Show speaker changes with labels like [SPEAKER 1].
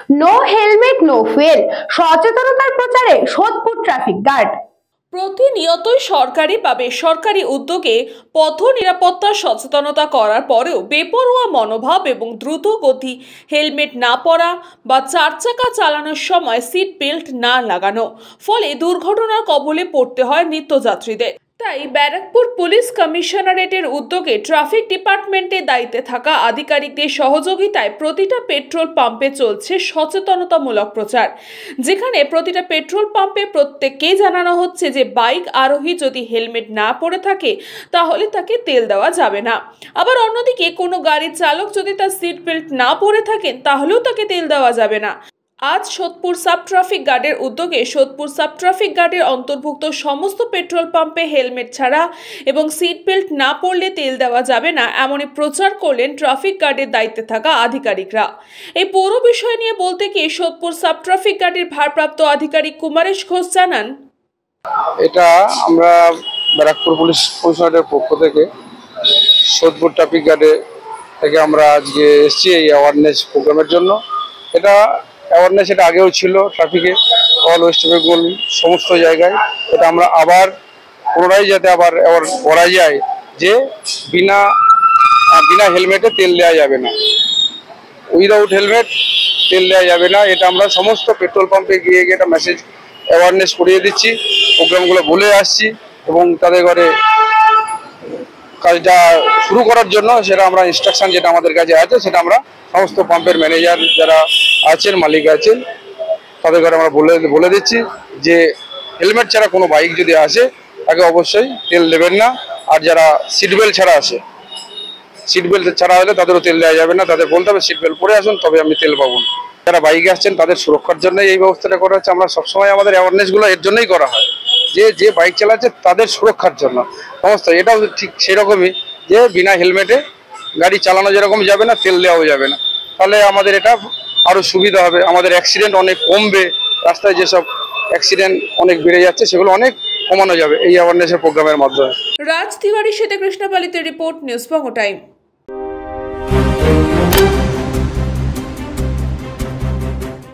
[SPEAKER 1] No helmet no fuel, সচেতনতার প্রচারে Sodepur traffic guard.
[SPEAKER 2] প্রতিনিয়তই সরকারি বা বেসরকারি উদ্যোগে পথ নিরাপত্তা সচেতনতা করার পরেও বেপরোয়া মনোভাব এবং দ্রুত গতি, হেলমেট না পরা বা চার চাকা চালানোর সময় সিট বেল্ট না লাগানো, ফলে দুর্ঘটনার কবলে পড়তে হয় নিত্যযাত্রীদের। তাই ব্যারাকপুর পুলিশ কমিশনারেটের উদ্যোগে ট্রাফিক ডিপার্টমেন্টের দায়িত্বে থাকা আধিকারিকদের সহযোগিতায় প্রতিটা পেট্রোল পাম্পে চলছে সচেতনতামূলক প্রচার, যেখানে প্রতিটা পেট্রোল পাম্পে প্রত্যেককেই জানানো হচ্ছে যে বাইক আরোহী যদি হেলমেট না পরে থাকে তাহলে তাকে তেল দেওয়া যাবে না। আবার অন্যদিকে কোনো গাড়ির চালক যদি তার সিট বেল্ট না পরে থাকেন তাহলেও তাকে তেল দেওয়া যাবে না। আজ সোদপুর সাব ট্রাফিক গার্ডের উদ্যোগে সোদপুর সাব ট্রাফিক গার্ডের অন্তর্ভুক্ত সমস্ত পেট্রোল পাম্পে হেলমেট ছাড়া এবং সিট বেল্ট না পরলে তেল দেওয়া যাবে না এমনই প্রচার করলেন ট্রাফিক গার্ডের দায়িত্বে থাকা আধিকারিকরা। এই পুরো বিষয় নিয়ে বলতে গিয়ে সোদপুর সাব ট্রাফিক গার্ডের ভারপ্রাপ্ত আধিকারিক কুমারেশ ঘোষ জানান,
[SPEAKER 3] এটা আমরা ব্যারাকপুর পুলিশ কমিশনারের পক্ষ থেকে সোদপুর ট্রাফিক গার্ডে থেকে আমরা আজকে এসেছি এই অ্যাওয়ারনেস প্রোগ্রামের জন্য। এটা অ্যাওয়ারনেস এটা আগেও ছিল ট্রাফিকে, অল ওয়েস্ট বেঙ্গল সমস্ত জায়গায়। এটা আমরা আবার পুনরায় যাতে আবার করা যায় যে বিনা হেলমেটে তেল দেওয়া যাবে না, উইদাউট হেলমেট তেল দেওয়া যাবে না। এটা আমরা সমস্ত পেট্রোল পাম্পে গিয়ে এটা মেসেজ অ্যাওয়ারনেস করিয়ে দিচ্ছি, প্রোগ্রামগুলো বলে আসছি এবং তাদের ঘরে কাজটা শুরু করার জন্য সেটা আমরা ইনস্ট্রাকশন যেটা আমাদের কাছে আছে সেটা আমরা সমস্ত পাম্পের ম্যানেজার যারা আছেন, মালিক আছেন, তাদের ঘরে আমরা বলে দিচ্ছি যে হেলমেট ছাড়া কোনো বাইক যদি আসে তাকে অবশ্যই তেল দেবেন না। আর যারা সিট বেল্ট ছাড়া আসে, সিট বেল্ট ছাড়া হলে তাদেরও তেল দেওয়া যাবে না, তাদের বলতে হবে সিট বেল্ট পরে আসুন তবে আপনি তেল পাবেন। যারা বাইকে আসছেন তাদের সুরক্ষার জন্য এই ব্যবস্থাটা করা হচ্ছে। আমরা সবসময় আমাদের অ্যাওয়ারনেসগুলো এর জন্যই করা হয় যে বাইক চালাচ্ছে তাদের সুরক্ষার জন্য সমস্ত। এটাও ঠিক সেরকমই যে বিনা হেলমেটে গাড়ি চালানো যেরকম যাবে না, তেল দেওয়াও যাবে না। তাহলে আমাদের এটা আরও সুবিধা হবে, আমাদের অ্যাক্সিডেন্ট অনেক কমবে, রাস্তায় যেসব অ্যাক্সিডেন্ট অনেক বেড়ে যাচ্ছে সেগুলো অনেক কমানো যাবে এই অ্যাওয়ারনেসের প্রোগ্রামের মাধ্যমে।
[SPEAKER 2] রাজ তিওয়ারি, শ্বেতা কৃষ্ণপালিতের রিপোর্ট, নিউজ বঙ্গ টাইম।